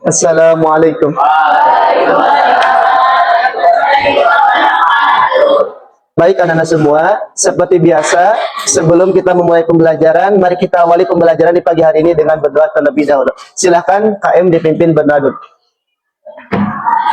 Assalamualaikum. Baik anak-anak semua, seperti biasa, sebelum kita memulai pembelajaran, mari kita awali pembelajaran di pagi hari ini dengan berdoa terlebih dahulu. Silahkan KM dipimpin berdoa dulu.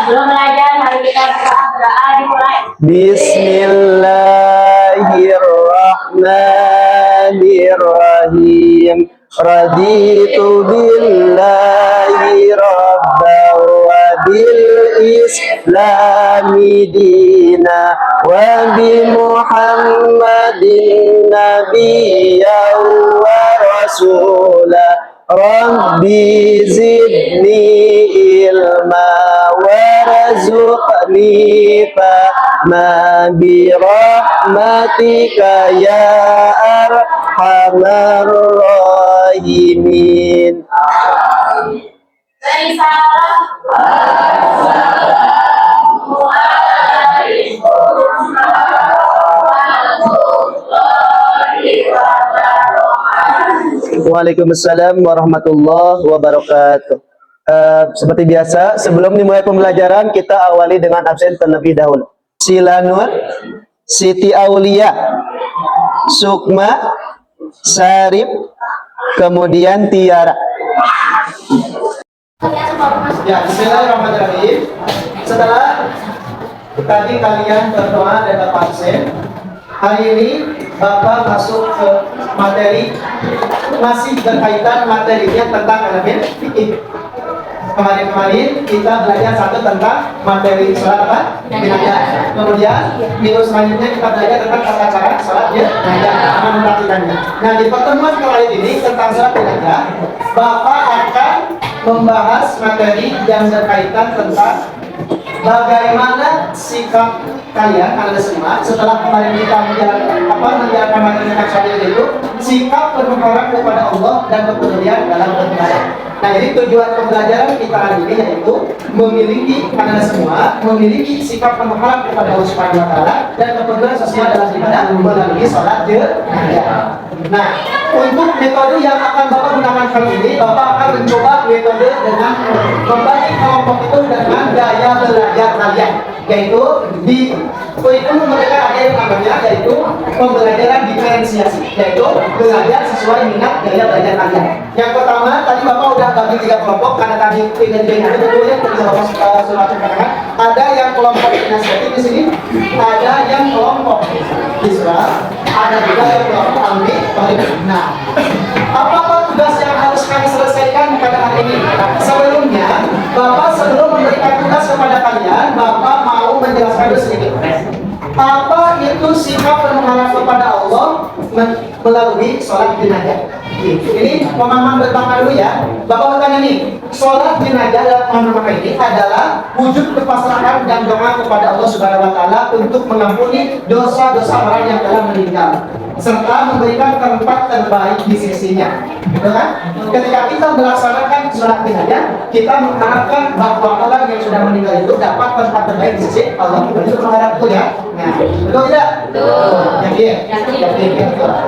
Sebelum belajar, mari kita berdoa dimulai. Bismillahirrahmanirrahim. Raditu billahi rabban wa bil islami dina wa bi muhammadin nabiyyan wa rasula. Rabbi zidni ilma warzuqni fahma bi rahmatika ya arhamar rahimin. Waalaikumsalam warahmatullahi wabarakatuh. Seperti biasa, sebelum dimulai pembelajaran, kita awali dengan absen terlebih dahulu. Sila Nur, Siti Aulia, Sukma, Sarip, kemudian Tiara. Ya, bismillahirrahmanirrahim. Setelah tadi kalian berdoa dan Bapak absen, hari ini Bapak masuk ke materi, masih berkaitan materinya tentang elemen fikih. Kemarin kita belajar satu tentang materi sholat apa? Jenazah. Kemudian minggu selanjutnya kita belajar tentang tata cara sholat jenazah, aman memperhatikannya. Nah, di pertemuan kali ini tentang sholat jenazah, Bapak akan membahas materi yang berkaitan tentang bagaimana sikap kalian semua setelah kemarin kita menjalankan materi tentang sholat itu, sikap berharap kepada Allah dan kepedulian dalam beribadah. Nah, jadi tujuan pembelajaran kita hari ini yaitu memiliki sikap berharap kepada Allah Subhanahu wa taala dan kepedulian sosial dalam ibadah melalui sholat jenazah. Nah, untuk metode yang akan Bapak gunakan kali ini, Bapak akan mencoba metode dengan membagi kelompok itu dengan gaya belajar kalian, yaitu di kurikulum mereka ada yang namanya yaitu pembelajaran diferensiasi, yaitu belajar sesuai minat gaya belajar kalian. Yang pertama, tadi Bapak udah bagi 3 kelompok karena tadi ingin ada betulnya ketika Bapak surat katakan ada yang kelompok nasihatif di sini, ada yang kelompok Islam, ada juga yang kelompok amri. Nah, apa tugas yang harus kami selesaikan pada hari ini? Sebelumnya, Bapak sebelum memberikan tugas kepada kalian, Bapak mau menjelaskan dulu sedikit. Apa itu sikap berharap kepada Allah melalui sholat jenazah? Ini pemahaman bersama dulu ya. Bapak bertanya nih, sholat jenazah dalam pemahaman ini adalah wujud kepasrahan dan doa kepada Allah Subhanahu wa taala untuk mengampuni dosa-dosa orang yang telah meninggal serta memberikan tempat terbaik di sisinya. Betul kan? Ketika kita melaksanakan sholat jenazah, kita mengharapkan bahwa orang yang sudah meninggal itu dapat tempat terbaik di sisi Allah. Itu mengharap itu ya. Nah, betul tidak? Betul. Yakin.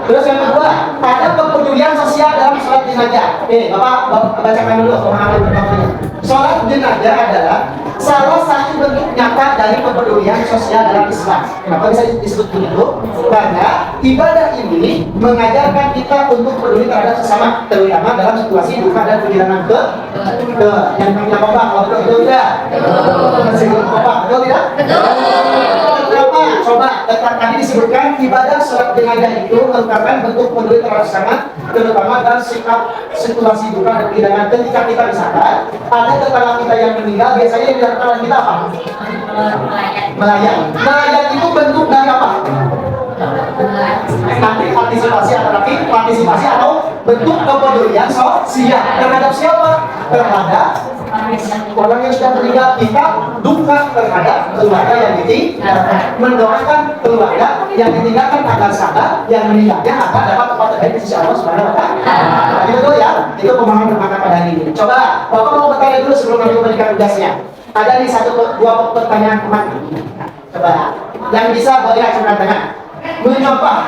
Terus yang kedua, ada kepedulian sosial dalam sholat jenazah. Bapak bacakan dulu pemahaman pertamanya. Sholat jenazah adalah salah satu bentuk nyata dari kepedulian sosial dalam Islam. Kenapa bisa disebut begitu? Karena ibadah ini mengajarkan kita untuk peduli terhadap sesama, terutama dalam situasi duka dan kehilangan ke yang kami lakukan. Kalau betul tidak? Masih belum kompak, betul tidak? Kenapa? Coba tadi disebutkan ibadah sholat jenazah itu merupakan bentuk peduli terhadap sesama, terutama dalam situasi duka dan kehilangan. Ketika kita misalkan ada tetangga kita yang meninggal, biasanya yang dilakukan kita apa? Melayang. Melayang itu bentuk dari apa? Nanti partisipasi atau bentuk kepedulian sosial terhadap siapa? Terhadap orang yang sudah meninggal. Kita duka terhadap keluarga yang ditinggalkan, mendoakan keluarga yang ditinggalkan agar sadar yang meninggalnya akan dapat tempat terbaik di sisi Allah Subhanahu wa taala. Itu ya, itu pemahaman bermakna pada hari ini. Coba Bapak mau bertanya dulu sebelum kami memberikan tugasnya. Ada nih 1-2 pertanyaan kemarin. Coba yang bisa boleh acungkan tangan. Mencoba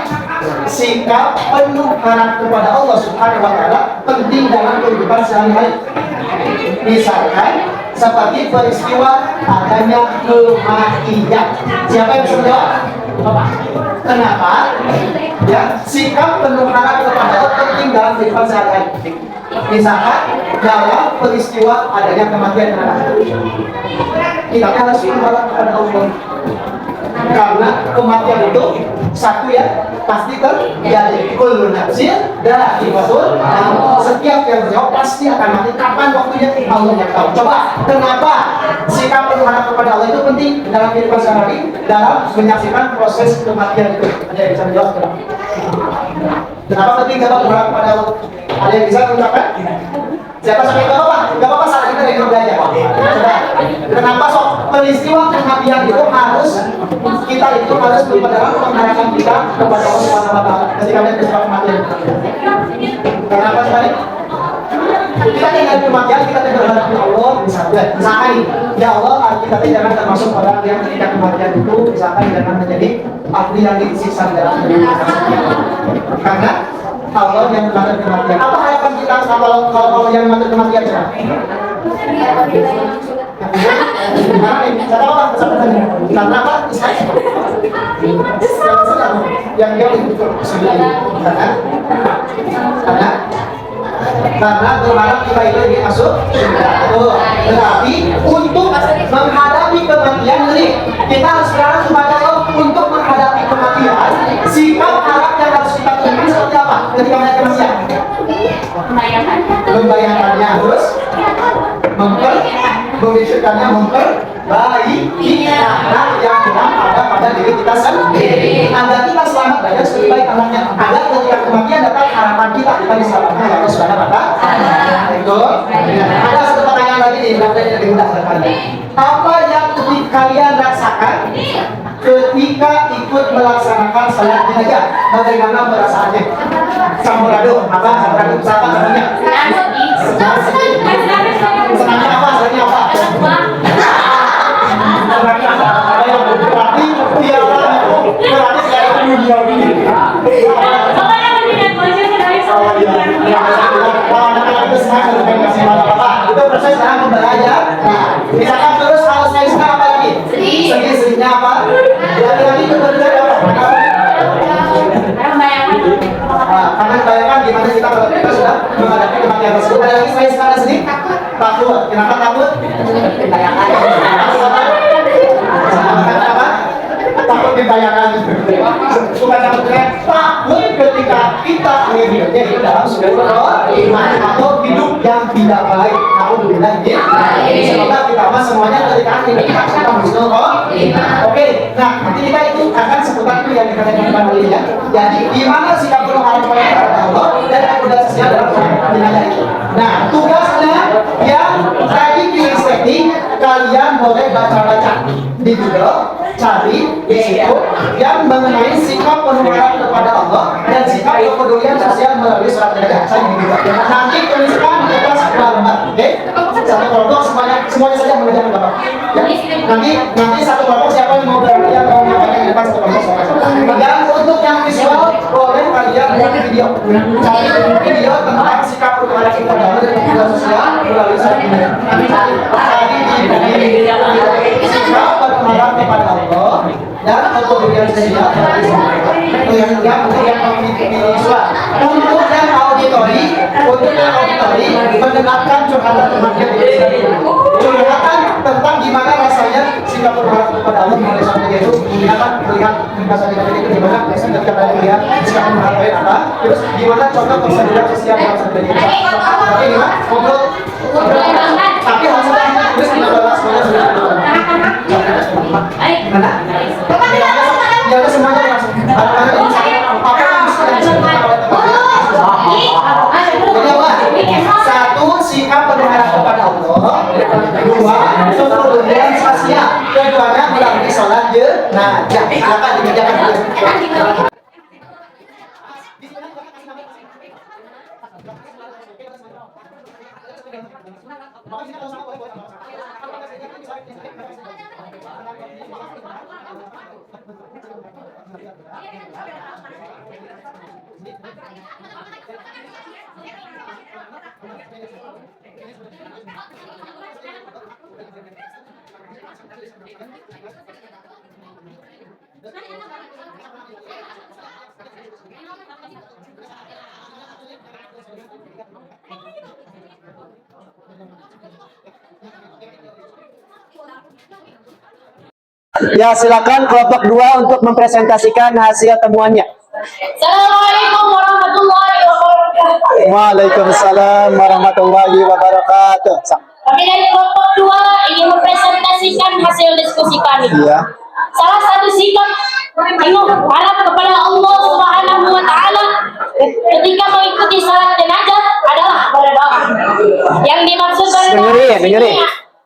sikap penuh harap kepada Allah Subhanahu wa taala penting dalam kehidupan sehari-hari. Misalkan seperti peristiwa adanya kematian. Siapa yang bisa menjawab? Bapak. Kenapa? Ya, sikap penuh harap kepada Allah penting dalam kehidupan sehari-hari. Misalkan dalam peristiwa adanya kematian anak, kita harus berharap kepada Allah. Karena kematian itu satu ya pasti terjadi. Kullu nafsin dha'iqatul maut. Setiap yang jauh pasti akan mati. Kapan waktunya Allah yang tahu. Coba kenapa sikap berharap kepada Allah itu penting dalam kehidupan sehari-hari dalam menyaksikan proses kematian itu? Ada yang bisa menjawab? Kenapa penting kita berharap kepada Allah? Ada yang bisa mengucapkan? Siapa sampai gak apa-apa? Gak apa-apa salah kita dari belajar. Coba. Kenapa sok peristiwa kematian itu harus kita itu harus berpegang pengharapan kita kepada Allah Subhanahu wa taala ketika ada peristiwa kematian. Kenapa sekali? Kita tinggal kematian, kita tidak berharap kepada Allah misalkan ya Allah kita jangan termasuk orang yang ketika kematian itu misalkan jangan menjadi abdi yang disiksa dalam dunia. Karena Allah yang mati kematian. Apa harapan kita kalau yang mati kematian? Karena apa? Yang dia itu karena berharap kita itu masuk surga. Tetapi untuk menghadapi kematian ini kita harus berharap kepada Allah untuk menghadapi kematian. Sikap harap yang harus kita tunjukkan seperti apa ketika melihat kematian? Membayangkannya, terus memikirkannya, memperbaiki hal yang kurang ada pada diri kita sendiri agar kita selamat banyak sebaik anaknya, agar ketika kematian dapat harapan kita diselamatkan oleh Allah Subhanahu wa taala. Itu ada satu pertanyaan lagi nih, yang lebih mudah sekali. Apa yang kalian rasakan ketika ikut melaksanakan salat jenazah? Bagaimana perasaannya? Samurado, apa? Samurado, siapa namanya? Senangnya apa? Senangnya apa? Berarti tiara itu berarti saya dunia ini. Kalau anak-anak itu senang dengan kasih apa? Itu proses dalam belajar. Nah, misalkan terus kalau saya senang apa lagi? Sedih-sedihnya apa? Lagi-lagi itu belajar apa? Karena bayangkan gimana kita kalau kita sudah menghadapi kematian tersebut. Ada lagi saya sekarang sedih? Takut. Kenapa takut? Bayangkan. Apa? Takut dibayangkan. Bukan takut ketika kita hidupnya di dalam sebuah iman atau hidup yang tidak baik. Aku bilang ini. Semoga kita semuanya ketika kita musnul. Oke. Nah, nanti kita itu akan seputar itu yang dikatakan tadi ya. Jadi gimana sikap berharap kepada Allah dan akomodasinya dalam jenazah itu. Nah, tugasnya yang tadi di kalian boleh baca-baca di Google, cari di situ yang mengenai sikap berharap kepada Allah dan sikap kepedulian sosial melalui surat jenazah. Saya juga. Nanti tuliskan di atas lembar, oke? Satu kelompok semuanya saja mengerjakan bapak. Ya. Nanti satu kelompok siapa yang mau berani yang mau ngapain di depan satu kelompok. Dan untuk yang visual boleh kalian buat video. Cari video tentang sikap berharap kepada Allah dan kepedulian sosial melalui surat jenazah. Nanti cari di sikap berharap kepada Allah dan kepedulian sosial melalui surat jenazah. Untuk yang visual, untuk yang auditori, mendengarkan curhatan temannya curhatan tentang gimana rasanya sikap berharap kepada Allah melalui surat itu, melihat kesan itu gimana ketika melihat sikap berharap apa, terus gimana contoh prosedur sosial dalam surat itu. Oke, gimana? Ngobrol. Tapi hasilnya terus kita bahas semuanya sudah. Mana? Ya semuanya langsung. Satu, sikap berharap kepada Allah. Dua, kepedulian sosial. Keduanya melalui sholat jenazah. Silakan dikerjakan dulu. Thank you. Ya, silakan kelompok 2 untuk mempresentasikan hasil temuannya. Assalamualaikum warahmatullahi wabarakatuh. Waalaikumsalam warahmatullahi wabarakatuh. Kami dari kelompok 2 ingin mempresentasikan hasil diskusi kami. Iya. Salah satu sikap penuh harap kepada Allah Subhanahu wa taala ketika mengikuti salat jenazah adalah berdoa. Yang dimaksud berdoa Dengerin.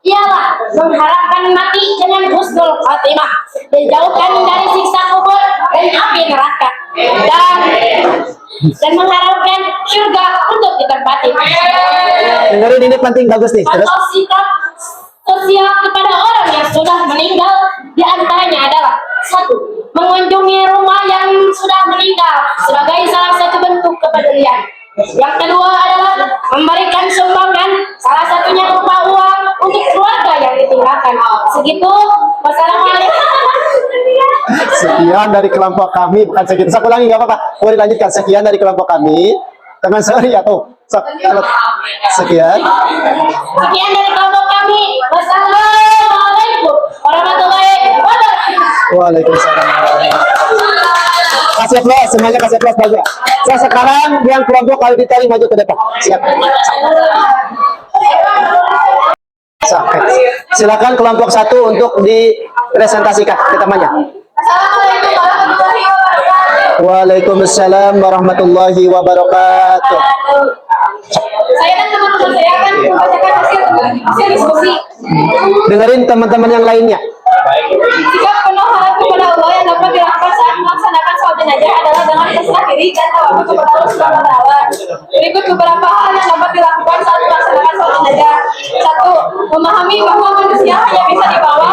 ialah mengharapkan mati dengan husnul khatimah, dijauhkan dari siksa kubur dan api neraka, dan mengharapkan surga untuk ditempati. Dengerin, ini penting, bagus nih. Terus. Atau sikap sosial kepada orang yang sudah meninggal diantaranya adalah 1. Mengunjungi rumah yang sudah meninggal sebagai salah satu bentuk kepedulian. Yang kedua adalah memberikan sumbangan, salah satunya berupa uang untuk keluarga yang ditinggalkan. Segitu. Wassalamualaikum. Sekian dari kelompok kami, bukan segitu. Saya ulangi, nggak apa-apa. Boleh lanjutkan. Sekian dari kelompok kami. Tangan sorry ya tuh. Sekian. Sekian dari kelompok kami. Wassalamualaikum warahmatullahi wabarakatuh. Waalaikumsalam. Kasih aplaus, semuanya kasih aplaus bagus. Saya sekarang yang kelompok kali ditari maju ke depan. Siap. Silakan kelompok 1 untuk dipresentasikan ke temannya. Assalamualaikum warahmatullahi wabarakatuh. Waalaikumsalam warahmatullahi wabarakatuh. Saya dan teman-teman saya akan membacakan hasil diskusi. Dengerin teman-teman yang lainnya. Sikap penuh harap kepada Allah yang dapat dilakukan saat melaksanakan sholat jenazah adalah dengan berserah diri dan tawakal kepada Allah Subhanahu wa taala. Berikut beberapa hal yang dapat dilakukan saat melaksanakan sholat jenazah. 1. Memahami bahwa manusia hanya bisa dibawa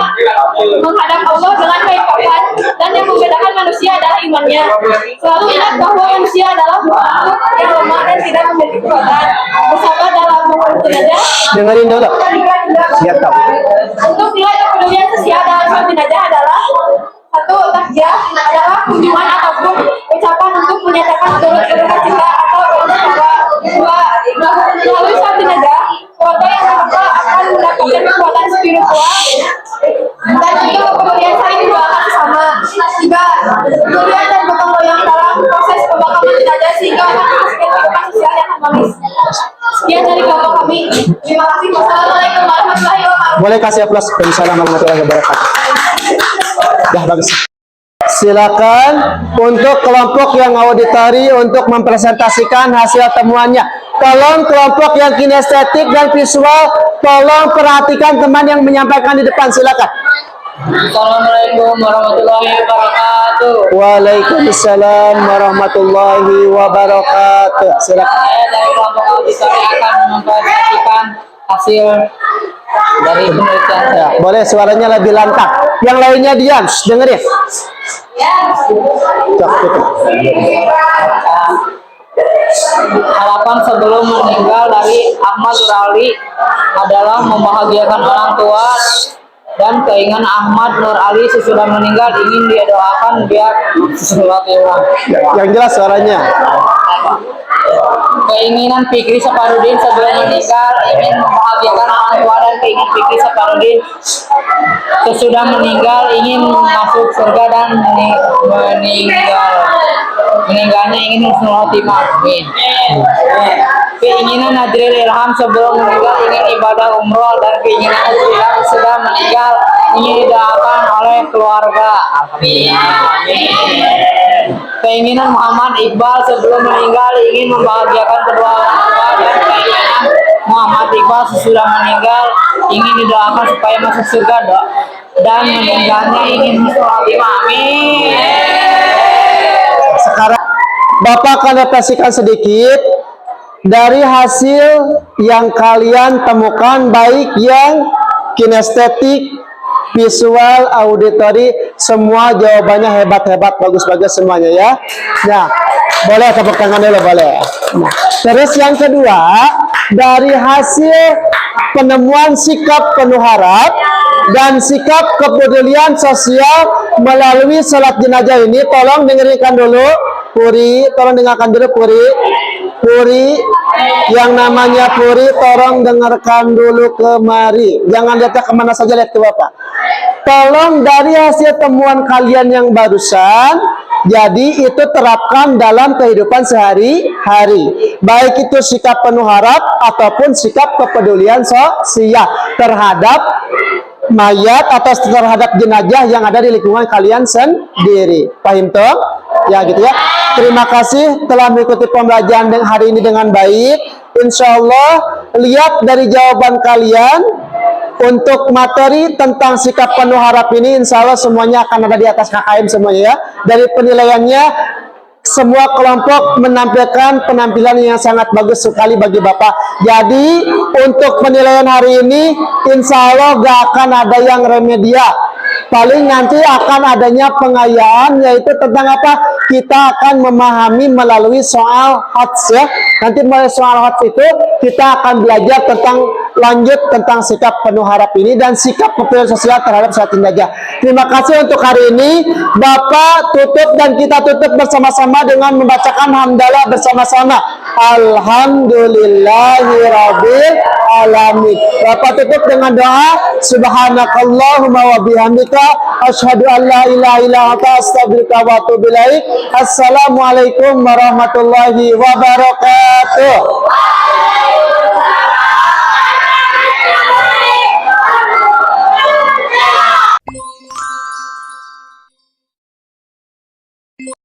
menghadap Allah dengan baik kafan, dan yang membedakan manusia adalah imannya. Selalu ingat bahwa manusia adalah makhluk yang lemah dan tidak memiliki kekuatan. Bersabar dalam mengurus jenazah. Dengerin dulu. Siap, Kak. Untuk nilai kepedulian sosial dalam sholat jenazah adalah 1. Takziah adalah kunjungan ataupun ucapan untuk menyatakan turut berduka cita atau berdoa. 2. Melalui sholat jenazah, keluarga yang terluka akan mendapatkan kekuatan spiritual dan juga kepedulian saling mendoakan bersama. 3. Kepedulian dan gotong royong dalam proses pemakaman jenazah sehingga akan menghasilkan kehidupan sosial yang harmonis. Sekian dari kelompok kami. Terima kasih. Wassalamualaikum warahmatullahi wabarakatuh. Boleh kasih aplaus. Waalaikumsalam warahmatullahi wabarakatuh. Dah bagus. Silakan untuk kelompok yang auditory untuk mempresentasikan hasil temuannya. Tolong kelompok yang kinestetik dan visual, tolong perhatikan teman yang menyampaikan di depan. Silakan. Assalamualaikum warahmatullahi wabarakatuh. Waalaikumsalam warahmatullahi wabarakatuh. Silakan. Saya dari kelompok auditori akan mempresentasikan hasil dari penelitian saya. Ya, boleh suaranya lebih lantang. Yang lainnya diam, dengerin. Cok, tutup. Harapan sebelum meninggal dari Ahmad Nur-Ali adalah membahagiakan orang tua, dan keinginan Ahmad Nur-Ali sesudah meninggal ingin didoakan biar sholatullah. Yang jelas suaranya. Keinginan Fikri Saparudin sebelum meninggal ingin membahagiakan orang tua, dan keinginan Fikri Saparudin sesudah meninggal ingin masuk surga dan meninggalnya ingin husnul khotimah. Amin. Keinginan Nadril Ilham sebelum meninggal ingin ibadah umroh, dan keinginan Nadril Ilham sudah meninggal ingin didoakan oleh keluarga. Amin. Keinginan Muhammad Iqbal sebelum meninggal ingin membahagiakan kedua orang tua, dan keinginan Muhammad Iqbal sesudah meninggal ingin didoakan supaya masuk surga, dan meninggalnya ingin husnul khotimah. Amin. Sekarang Bapak akan refleksikan sedikit dari hasil yang kalian temukan, baik yang kinestetik, visual, auditory, semua jawabannya hebat-hebat, bagus-bagus semuanya ya. Nah, boleh tepuk tangan dulu, boleh. Nah, terus yang kedua, dari hasil penemuan sikap penuh harap dan sikap kepedulian sosial melalui sholat jenazah ini, tolong dengarkan dulu, Puri, tolong dengarkan dulu, Puri. Puri, Yang namanya Puri, tolong dengarkan dulu kemari. Jangan lihat kemana saja, lihat ke Bapak. Tolong dari hasil temuan kalian yang barusan, jadi itu terapkan dalam kehidupan sehari-hari. Baik itu sikap penuh harap ataupun sikap kepedulian sosial terhadap mayat atau terhadap jenazah yang ada di lingkungan kalian sendiri. Paham toh? Ya gitu ya. Terima kasih telah mengikuti pembelajaran hari ini dengan baik. Insya Allah lihat dari jawaban kalian untuk materi tentang sikap penuh harap ini, insya Allah semuanya akan ada di atas KKM semuanya ya. Dari penilaiannya, semua kelompok menampilkan penampilan yang sangat bagus sekali bagi Bapak. Jadi untuk penilaian hari ini, insya Allah gak akan ada yang remedial. Paling nanti akan adanya pengayaan, yaitu tentang apa? Kita akan memahami melalui soal HOTS ya. Nanti melalui soal HOTS itu kita akan belajar tentang lanjut tentang sikap penuh harap ini dan sikap kepedulian sosial terhadap saat jenazah. Terima kasih untuk hari ini. Bapak tutup dan kita tutup bersama-sama dengan membacakan hamdalah bersama-sama. Alhamdulillahirabbil alamin. Bapak tutup dengan doa. Subhanakallahumma wa bihamdika asyhadu an la ilaha illa anta astaghfiruka wa atubu ilaik. Assalamualaikum warahmatullahi wabarakatuh.